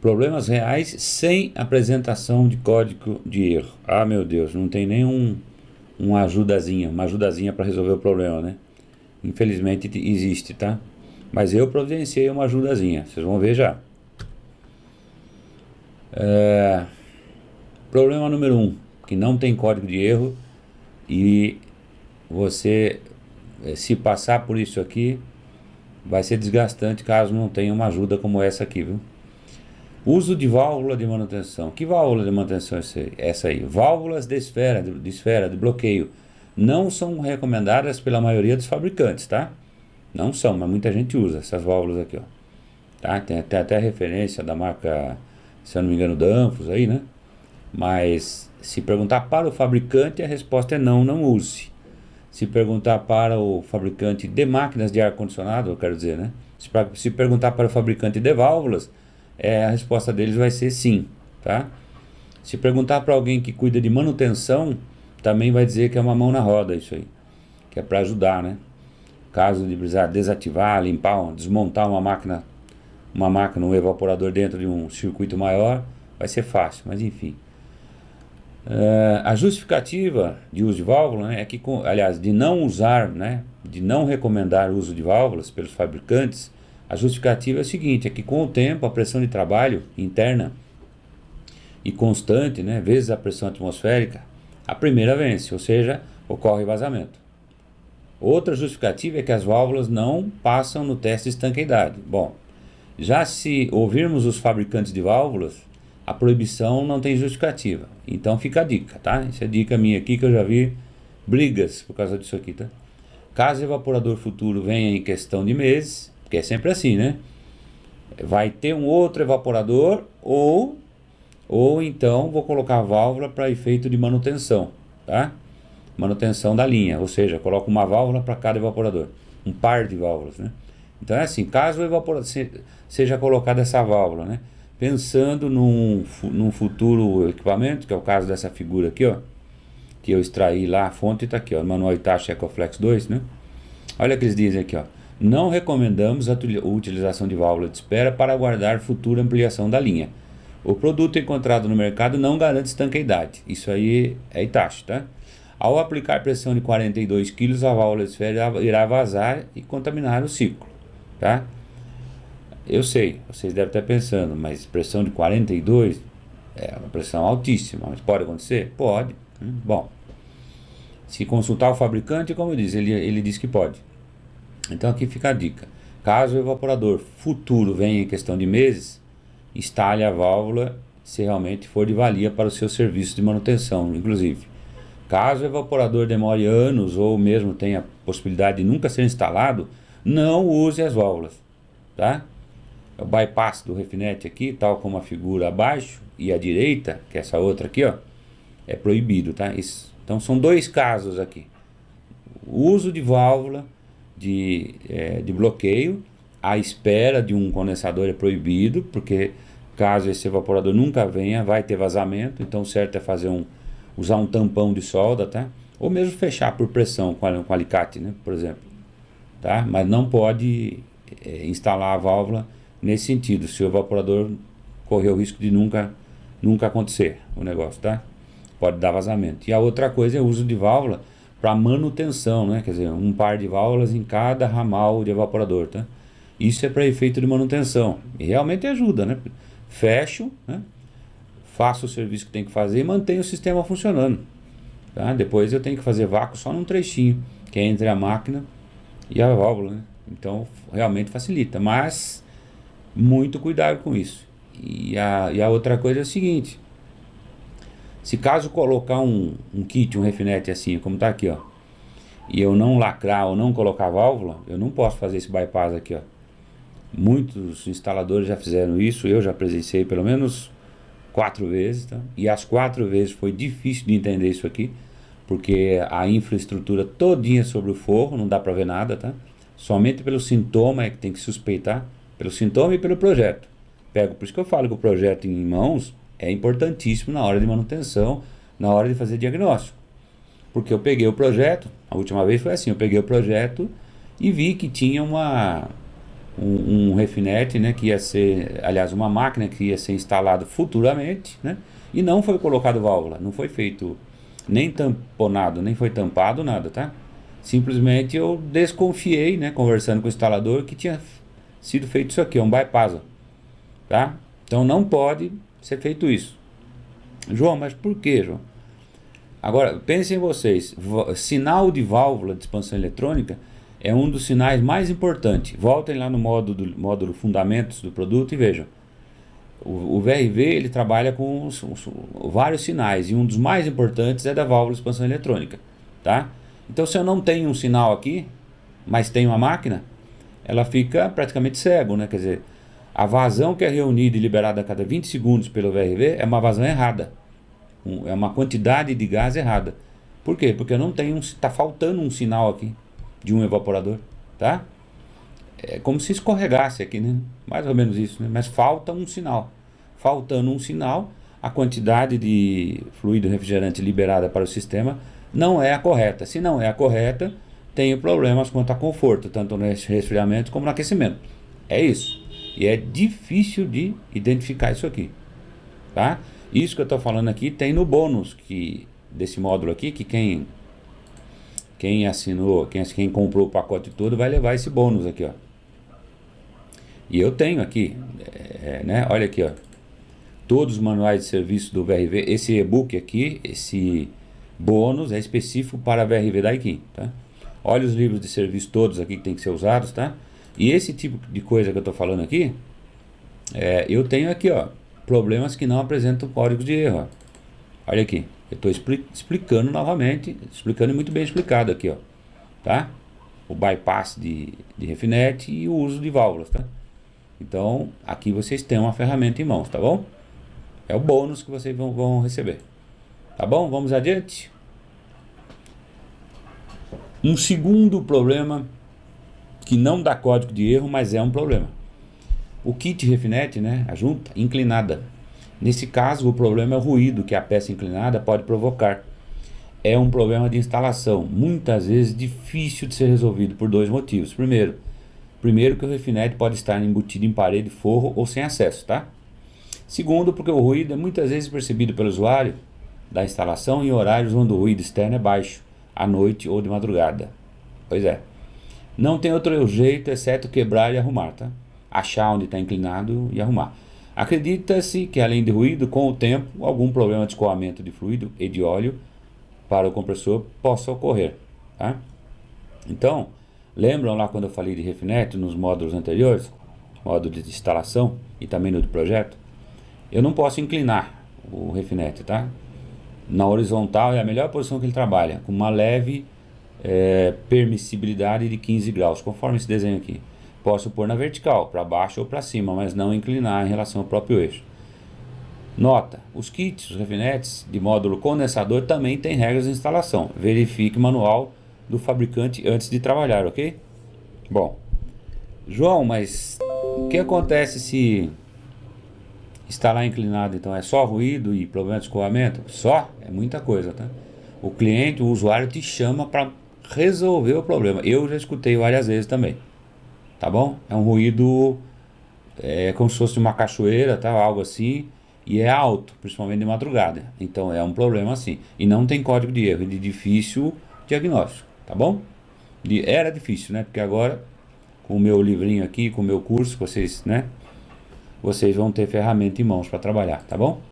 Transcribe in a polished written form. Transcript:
Problemas reais sem apresentação de código de erro. Ah, meu Deus, não tem nenhum uma ajudazinha para resolver o problema, né? Infelizmente existe, tá? Mas eu providenciei uma ajudazinha, vocês vão ver já. Problema número 1, que não tem código de erro e você, se passar por isso aqui, vai ser desgastante caso não tenha uma ajuda como essa aqui, viu? Uso de válvula de manutenção. Que válvula de manutenção é essa aí? Válvulas de esfera, de bloqueio. Não são recomendadas pela maioria dos fabricantes, tá? Não são, mas muita gente usa essas válvulas aqui, ó. Tá? Tem até referência da marca, se eu não me engano, Danfoss aí, né? Mas se perguntar para o fabricante, a resposta é não, não use. Se perguntar para o fabricante de máquinas de ar-condicionado, eu quero dizer, né? Se perguntar para o fabricante de válvulas, a resposta deles vai ser sim, tá? Se perguntar para alguém que cuida de manutenção, também vai dizer que é uma mão na roda isso aí, que é para ajudar, né? Caso de precisar desativar, limpar, desmontar uma máquina, um evaporador dentro de um circuito maior, vai ser fácil, mas enfim. A justificativa de uso de válvula, né, é que, aliás, de não usar, né, de não recomendar o uso de válvulas pelos fabricantes, a justificativa é o seguinte, é que com o tempo a pressão de trabalho interna e constante, né, vezes a pressão atmosférica, a primeira vence, ou seja, ocorre vazamento. Outra justificativa é que as válvulas não passam no teste de estanqueidade. Bom, já se ouvirmos os fabricantes de válvulas, a proibição não tem justificativa. Então fica a dica, tá? Essa é a dica minha aqui que eu já vi brigas por causa disso aqui, tá? Caso o evaporador futuro venha em questão de meses, porque é sempre assim, né? Vai ter um outro evaporador ou então vou colocar a válvula para efeito de manutenção, tá? Manutenção da linha, ou seja, coloco uma válvula para cada evaporador, um par de válvulas, né? Então é assim, caso o evaporador seja colocada essa válvula, né? Pensando num futuro equipamento, que é o caso dessa figura aqui, ó, que eu extraí lá, a fonte está aqui, ó, manual Hitachi Ecoflex 2, né? Olha o que eles dizem aqui, ó. Não recomendamos a utilização de válvula de espera para aguardar futura ampliação da linha. O produto encontrado no mercado não garante estanqueidade. Isso aí é Hitachi, tá? Ao aplicar pressão de 42 kg, a válvula de esfera irá vazar e contaminar o ciclo, tá? Eu sei, vocês devem estar pensando, mas pressão de 42 é uma pressão altíssima, mas pode acontecer? Pode. Bom, se consultar o fabricante, como eu disse, ele diz que pode. Então aqui fica a dica. Caso o evaporador futuro venha em questão de meses, instale a válvula se realmente for de valia para o seu serviço de manutenção, inclusive. Caso o evaporador demore anos ou mesmo tenha possibilidade de nunca ser instalado, não use as válvulas, tá? O bypass do refinete aqui, tal como a figura abaixo e à direita, que é essa outra aqui, ó, é proibido, tá? Então são dois casos aqui. O uso de válvula de bloqueio à espera de um condensador é proibido, porque caso esse evaporador nunca venha, vai ter vazamento, então o certo é usar um tampão de solda, tá? Ou mesmo fechar por pressão com alicate, né, por exemplo, tá? Mas não pode instalar a válvula nesse sentido, se o evaporador correr o risco de nunca acontecer o negócio, tá? Pode dar vazamento. E a outra coisa é o uso de válvula para manutenção, né? Quer dizer, um par de válvulas em cada ramal de evaporador, tá? Isso é para efeito de manutenção e realmente ajuda, né? Fecho, né? Faço o serviço que tem que fazer e mantenho o sistema funcionando, tá? Depois eu tenho que fazer vácuo só num trechinho, que é entre a máquina e a válvula, né? Então realmente facilita, mas muito cuidado com isso. E a outra coisa é o seguinte: se caso colocar um kit, um refinete assim, como está aqui, ó, e eu não lacrar ou não colocar válvula, eu não posso fazer esse bypass aqui, ó. Muitos instaladores já fizeram isso, eu já presenciei pelo menos 4 vezes, tá? E as 4 vezes foi difícil de entender isso aqui, porque a infraestrutura todinha sobre o forro, não dá para ver nada, tá? Somente pelo sintoma é que tem que suspeitar, pelo sintoma e pelo projeto. Por isso que eu falo que o projeto em mãos é importantíssimo na hora de manutenção, na hora de fazer diagnóstico. Porque eu peguei o projeto, a última vez foi assim, eu peguei o projeto e vi que tinha um refinete, né, que ia ser, aliás, uma máquina que ia ser instalada futuramente, né, e não foi colocado válvula, não foi feito nem tamponado, nem foi tampado, nada, tá? Simplesmente eu desconfiei, né, conversando com o instalador, que tinha sido feito isso aqui, um bypass, tá? Então não pode ser feito isso. João, mas por que, João? Agora, pensem vocês, sinal de válvula de expansão eletrônica é um dos sinais mais importantes. Voltem lá no módulo Fundamentos do produto e vejam. O VRV ele trabalha com vários sinais e um dos mais importantes é da válvula de expansão eletrônica, tá? Então, se eu não tenho um sinal aqui, mas tenho uma máquina, ela fica praticamente cego, né? Quer dizer, a vazão que é reunida e liberada a cada 20 segundos pelo VRV é uma vazão errada. É uma quantidade de gás errada. Por quê? Porque eu não tenho, está faltando um sinal aqui de um evaporador, tá? É como se escorregasse aqui, né? Mais ou menos isso, né? Mas falta um sinal. Faltando um sinal, a quantidade de fluido refrigerante liberada para o sistema não é a correta. Se não é a correta, tenho problemas quanto a conforto, tanto no resfriamento como no aquecimento. É isso. E é difícil de identificar isso aqui, tá? Isso que eu estou falando aqui tem no bônus desse módulo aqui, que quem assinou, quem comprou o pacote todo vai levar esse bônus aqui, ó. E eu tenho aqui, né? Olha aqui, ó. Todos os manuais de serviço do VRV, esse e-book aqui, esse bônus é específico para a VRV Daikin, tá? Olha os livros de serviço todos aqui que tem que ser usados, tá? E esse tipo de coisa que eu estou falando aqui, eu tenho aqui, ó, problemas que não apresentam código de erro, ó. Olha aqui, eu estou explicando novamente, explicando muito bem explicado aqui, ó, tá? O bypass de refinete e o uso de válvulas, tá? Então, aqui vocês têm uma ferramenta em mãos, tá bom? É o bônus que vocês vão receber. Tá bom? Vamos adiante. Um segundo problema que não dá código de erro, mas é um problema. O kit refinete, né, a junta inclinada. Nesse caso, o problema é o ruído que a peça inclinada pode provocar. É um problema de instalação, muitas vezes difícil de ser resolvido por dois motivos. Primeiro que o refinete pode estar embutido em parede, forro ou sem acesso, tá? Segundo, porque o ruído é muitas vezes percebido pelo usuário da instalação em horários onde o ruído externo é baixo, à noite ou de madrugada. Pois é. Não tem outro jeito exceto quebrar e arrumar, tá? Achar onde está inclinado e arrumar. Acredita-se que além de ruído, com o tempo, algum problema de escoamento de fluido e de óleo para o compressor possa ocorrer, tá? Então, lembram lá quando eu falei de refinete nos módulos anteriores? Módulo de instalação e também no do projeto? Eu não posso inclinar o refinete, tá? Na horizontal é a melhor posição que ele trabalha, com uma leve permissibilidade de 15 graus, conforme esse desenho aqui. Posso pôr na vertical, para baixo ou para cima, mas não inclinar em relação ao próprio eixo. Nota, os kits, os refinetes de módulo condensador também têm regras de instalação. Verifique o manual do fabricante antes de trabalhar, ok? Bom, João, mas o que acontece se instalar inclinado? Então é só ruído e problema de escoamento? Só? É muita coisa, tá? O cliente, o usuário te chama para resolver o problema. Eu já escutei várias vezes também, tá bom? É um ruído como se fosse uma cachoeira, tá? Algo assim, e é alto, principalmente de madrugada. Então é um problema assim. E não tem código de erro, de difícil diagnóstico, tá bom? Era difícil, né? Porque agora, com o meu livrinho aqui, com o meu curso, vocês, né? Vocês vão ter ferramenta em mãos para trabalhar, tá bom?